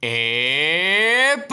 ¡Epa!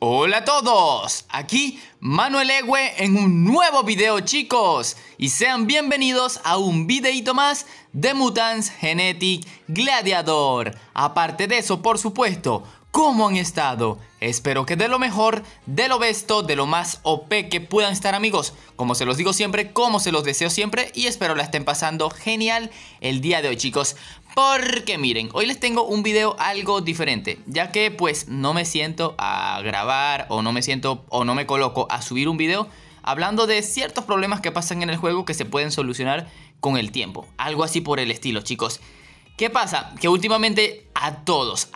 Hola a todos, aquí Manuel Ewe en un nuevo video, chicos, y sean bienvenidos a un videito más de Mutants Genetic Gladiator. Aparte de eso, por supuesto, ¿cómo han estado? Espero que de lo mejor, de lo besto, de lo más OP que puedan estar, amigos. Como se los digo siempre, como se los deseo siempre, y espero la estén pasando genial el día de hoy, chicos. Porque miren, hoy les tengo un video algo diferente, ya que pues no me siento a grabar o no me coloco a subir un video hablando de ciertos problemas que pasan en el juego que se pueden solucionar con el tiempo. Algo así por el estilo, chicos. ¿Qué pasa? Que últimamente a todos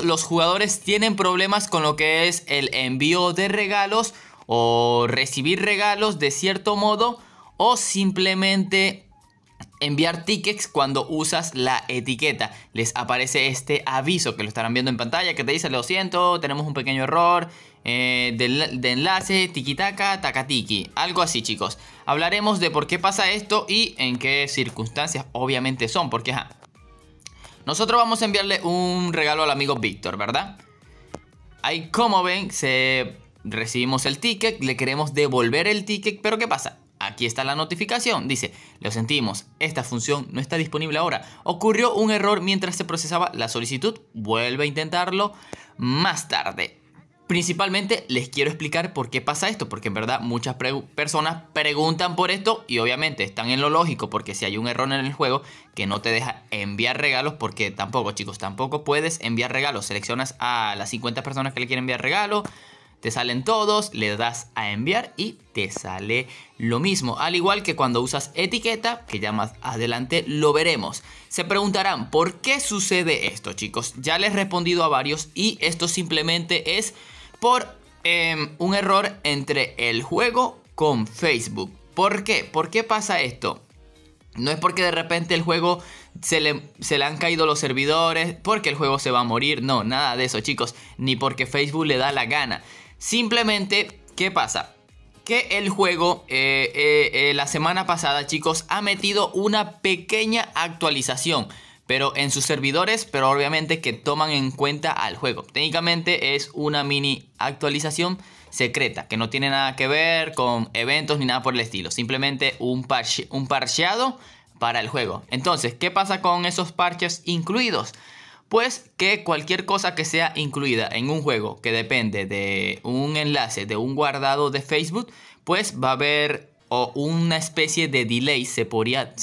los jugadores tienen problemas con lo que es el envío de regalos o recibir regalos de cierto modo, o simplemente enviar tickets cuando usas la etiqueta. Les aparece este aviso que lo estarán viendo en pantalla que te dice: lo siento, tenemos un pequeño error de enlace, tiki-taka, takatiki. Algo así, chicos. Hablaremos de por qué pasa esto y en qué circunstancias obviamente son. Porque nosotros vamos a enviarle un regalo al amigo Víctor, ¿verdad? Ahí, como ven, recibimos el ticket, le queremos devolver el ticket, pero ¿qué pasa? Aquí está la notificación, dice: lo sentimos, esta función no está disponible ahora. Ocurrió un error mientras se procesaba la solicitud. Vuelve a intentarlo más tarde. Principalmente les quiero explicar por qué pasa esto, porque en verdad muchas personas preguntan por esto y obviamente están en lo lógico, porque si hay un error en el juego que no te deja enviar regalos, porque tampoco, chicos, tampoco puedes enviar regalos. Seleccionas a las 50 personas que le quieren enviar regalo, te salen todos, le das a enviar y te sale lo mismo. Al igual que cuando usas etiqueta, que ya más adelante lo veremos. Se preguntarán, ¿por qué sucede esto, chicos? Ya les he respondido a varios y esto simplemente es por un error entre el juego con Facebook. ¿Por qué? ¿Por qué pasa esto? No es porque de repente el juego se le han caído los servidores, porque el juego se va a morir. No, nada de eso, chicos. Ni porque Facebook le da la gana. Simplemente, ¿qué pasa? Que el juego la semana pasada, chicos, ha metido una pequeña actualización, pero en sus servidores, pero obviamente que toman en cuenta al juego. Técnicamente es una mini actualización secreta, que no tiene nada que ver con eventos ni nada por el estilo. Simplemente un parcheado para el juego. Entonces, ¿qué pasa con esos parches incluidos? Pues que cualquier cosa que sea incluida en un juego que depende de un enlace, de un guardado de Facebook, pues va a haber una especie de delay, se podría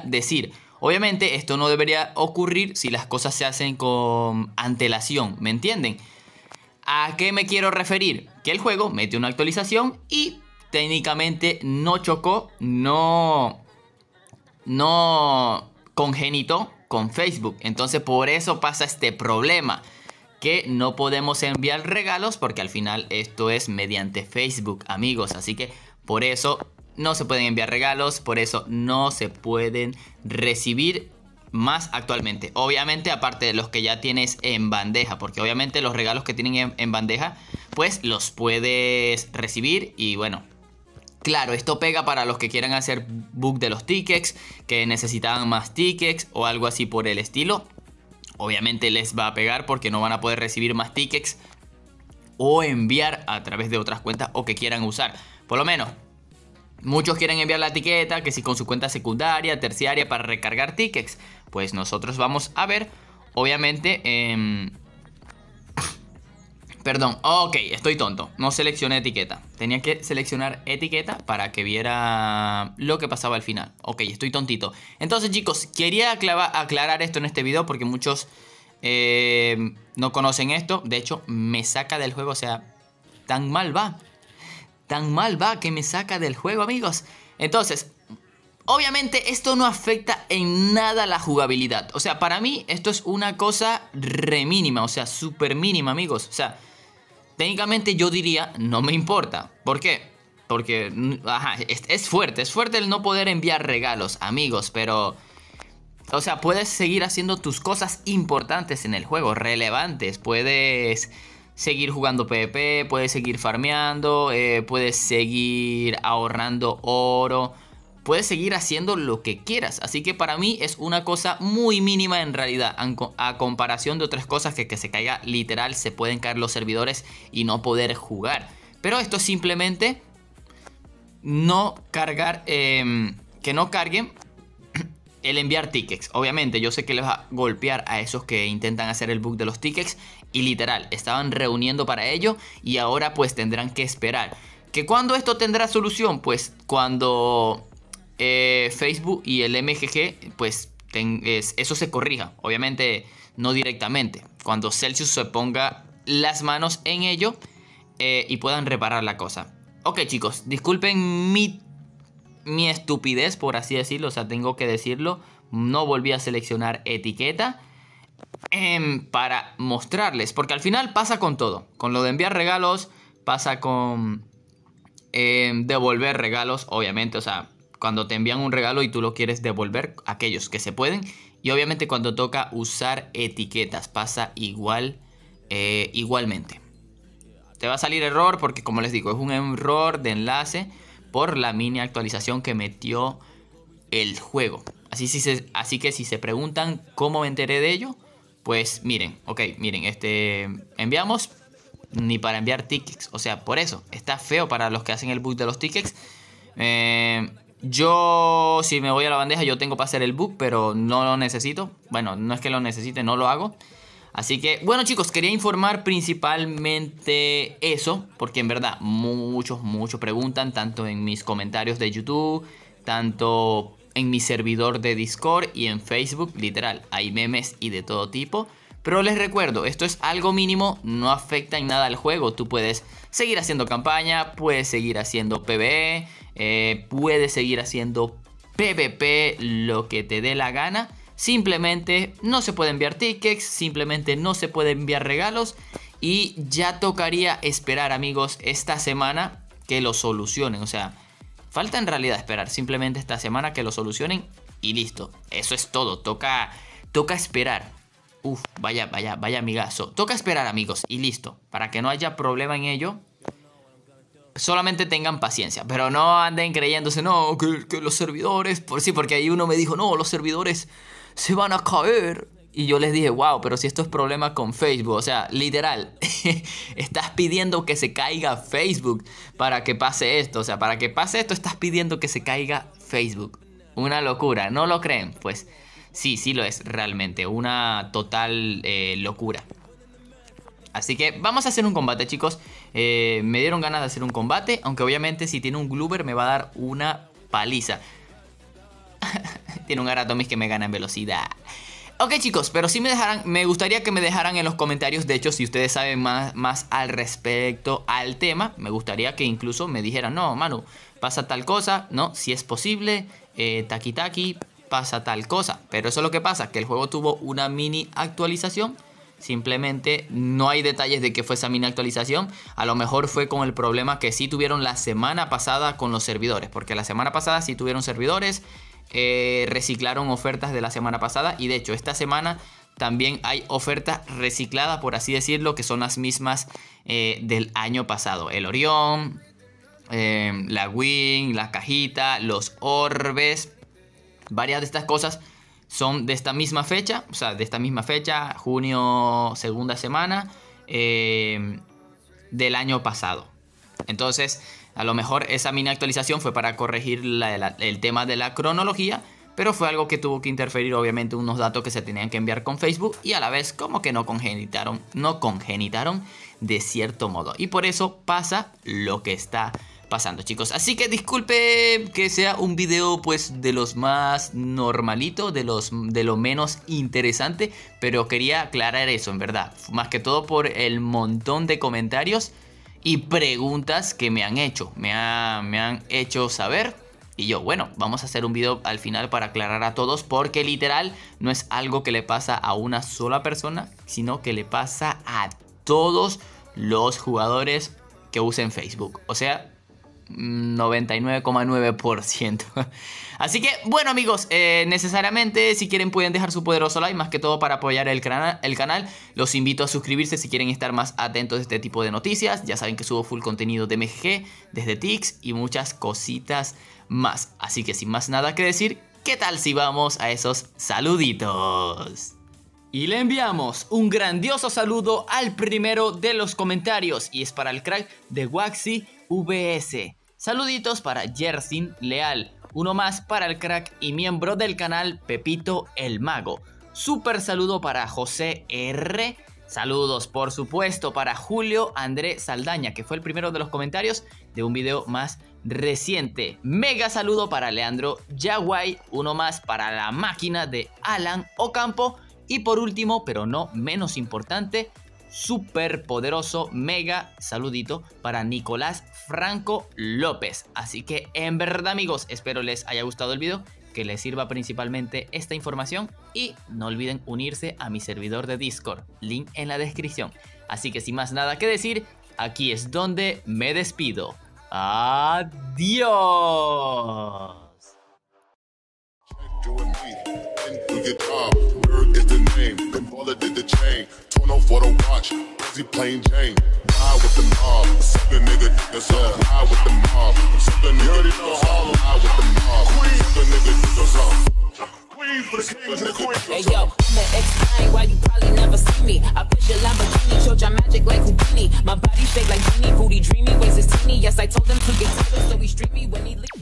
decir. Obviamente esto no debería ocurrir si las cosas se hacen con antelación, ¿me entienden? ¿A qué me quiero referir? Que el juego mete una actualización y técnicamente no chocó, no congenitó con Facebook. Entonces por eso pasa este problema, que no podemos enviar regalos porque al final esto es mediante Facebook, amigos. Así que por eso no se pueden enviar regalos, por eso no se pueden recibir más actualmente. Obviamente aparte de los que ya tienes en bandeja, porque obviamente los regalos que tienen en bandeja pues los puedes recibir. Y bueno, claro, esto pega para los que quieran hacer bug de los tickets, que necesitaban más tickets o algo así por el estilo. Obviamente les va a pegar porque no van a poder recibir más tickets o enviar a través de otras cuentas o que quieran usar. Por lo menos, muchos quieren enviar la etiqueta, que si con su cuenta secundaria, terciaria para recargar tickets. Pues nosotros vamos a ver, obviamente, perdón, ok, estoy tonto. No seleccioné etiqueta. Tenía que seleccionar etiqueta para que viera lo que pasaba al final. Ok, estoy tontito. Entonces, chicos, quería aclarar esto en este video porque muchos no conocen esto. De hecho, me saca del juego. O sea, tan mal va. Tan mal va que me saca del juego, amigos. Entonces, obviamente esto no afecta en nada la jugabilidad. O sea, para mí esto es una cosa re mínima. O sea, súper mínima, amigos. O sea, técnicamente yo diría, no me importa. ¿Por qué? Porque, es fuerte el no poder enviar regalos, amigos. Pero, o sea, puedes seguir haciendo tus cosas importantes en el juego, relevantes. Puedes seguir jugando PvP, puedes seguir farmeando, puedes seguir ahorrando oro. puedes seguir haciendo lo que quieras. Así que para mí es una cosa muy mínima en realidad, a comparación de otras cosas que se caiga literal, se pueden caer los servidores y no poder jugar. Pero esto es simplemente no cargar, que no carguen el enviar tickets. Obviamente yo sé que les va a golpear a esos que intentan hacer el bug de los tickets, y literal estaban reuniendo para ello y ahora pues tendrán que esperar. ¿Que cuándo esto tendrá solución? Pues cuando Facebook y el MGG pues eso se corrija. Obviamente no directamente, cuando Celsius se ponga las manos en ello y puedan reparar la cosa. Ok chicos, disculpen mi estupidez, por así decirlo, o sea, tengo que decirlo. No volví a seleccionar etiqueta para mostrarles, porque al final pasa con todo. Con lo de enviar regalos, pasa con devolver regalos, obviamente. O sea, cuando te envían un regalo y tú lo quieres devolver, aquellos que se pueden. Y obviamente cuando toca usar etiquetas, pasa igualmente. Te va a salir error porque, como les digo, es un error de enlace por la mini actualización que metió el juego. Así que si se preguntan cómo me enteré de ello, pues miren, miren, enviamos ni para enviar tickets. O sea, por eso está feo para los que hacen el bug de los tickets. Yo, si me voy a la bandeja, yo tengo para hacer el bug, pero no lo necesito. Bueno, no es que lo necesite, no lo hago. Así que, bueno chicos, quería informar principalmente eso, porque en verdad muchos preguntan, tanto en mis comentarios de YouTube, tanto en mi servidor de Discord y en Facebook, literal, hay memes y de todo tipo. Pero les recuerdo, esto es algo mínimo, no afecta en nada al juego. Tú puedes seguir haciendo campaña, puedes seguir haciendo PvE, puedes seguir haciendo PvP, lo que te dé la gana. Simplemente no se puede enviar tickets, simplemente no se puede enviar regalos. Y ya tocaría esperar, amigos, esta semana que lo solucionen. O sea, falta en realidad esperar simplemente esta semana que lo solucionen y listo. Eso es todo, toca esperar. Uf, vaya amigazo. Toca esperar, amigos, y listo. Para que no haya problema en ello, solamente tengan paciencia, pero no anden creyéndose, no, que los servidores, porque ahí uno me dijo, no, los servidores se van a caer. Y yo les dije, wow, pero si esto es problema con Facebook, o sea, literal, estás pidiendo que se caiga Facebook para que pase esto. O sea, para que pase esto estás pidiendo que se caiga Facebook. Una locura, ¿no lo creen? Pues sí lo es realmente, una total locura. Así que vamos a hacer un combate, chicos. Me dieron ganas de hacer un combate, aunque obviamente si tiene un Gloober me va a dar una paliza. Tiene un Aratomis que me gana en velocidad. Ok chicos, pero sí me gustaría que me dejaran en los comentarios. De hecho, si ustedes saben más al respecto al tema, me gustaría que incluso me dijeran, no, Manu, pasa tal cosa, no, si es posible, taki pasa tal cosa. Pero eso es lo que pasa, que el juego tuvo una mini actualización. Simplemente no hay detalles de qué fue esa mini actualización. A lo mejor fue con el problema que sí tuvieron la semana pasada con los servidores, porque la semana pasada sí tuvieron servidores. Reciclaron ofertas de la semana pasada, y de hecho esta semana también hay ofertas recicladas, por así decirlo, que son las mismas del año pasado. El Orión, la Wing, la cajita, los orbes, varias de estas cosas son de esta misma fecha, o sea, de esta misma fecha, junio, segunda semana del año pasado. Entonces, a lo mejor esa mini actualización fue para corregir el tema de la cronología, pero fue algo que tuvo que interferir, obviamente, unos datos que se tenían que enviar con Facebook, y a la vez como que no congenitaron de cierto modo. Y por eso pasa lo que está pasando, chicos. Así que disculpe que sea un video pues de los más normalitos, de lo menos interesante, pero quería aclarar eso, en verdad. Más que todo por el montón de comentarios y preguntas que me han hecho. Me han hecho saber. Y yo, bueno, vamos a hacer un video al final para aclarar a todos, porque literal no es algo que le pasa a una sola persona, sino que le pasa a todos los jugadores que usen Facebook. O sea, 99,9%. Así que, bueno amigos, necesariamente si quieren pueden dejar su poderoso like, más que todo para apoyar el canal. Los invito a suscribirse si quieren estar más atentos a este tipo de noticias. Ya saben que subo full contenido de MGG, desde Tix y muchas cositas más. Así que sin más nada que decir, ¿qué tal si vamos a esos saluditos? Y le enviamos un grandioso saludo al primero de los comentarios, y es para el crack de Waxy VS. Saluditos para Yersin Leal, uno más para el crack y miembro del canal Pepito el Mago. Super saludo para José R. Saludos por supuesto para Julio André Saldaña, que fue el primero de los comentarios de un video más reciente. Mega saludo para Leandro Yaguay, uno más para la máquina de Alan Ocampo. Y por último, pero no menos importante, súper poderoso mega saludito para Nicolás Franco López. Así que en verdad amigos, espero les haya gustado el video, que les sirva principalmente esta información. Y no olviden unirse a mi servidor de Discord, link en la descripción. Así que sin más nada que decir, aquí es donde me despido. ¡Adiós! Is the name, Baller did the chain, torn off for the watch, Uzi plain Jane, ride with the mob, suck a nigga, that's all, ride with the mob, suck a nigga, that's all, ride with the mob, suck a nigga, that's all. Hey yo, I'ma explain why you probably never see me. I push a Lamborghini, show your magic like Houdini. My body shake like Genie, booty dreamy, waist is teeny. Yes, I told him to get together, so he streamed me when he leave.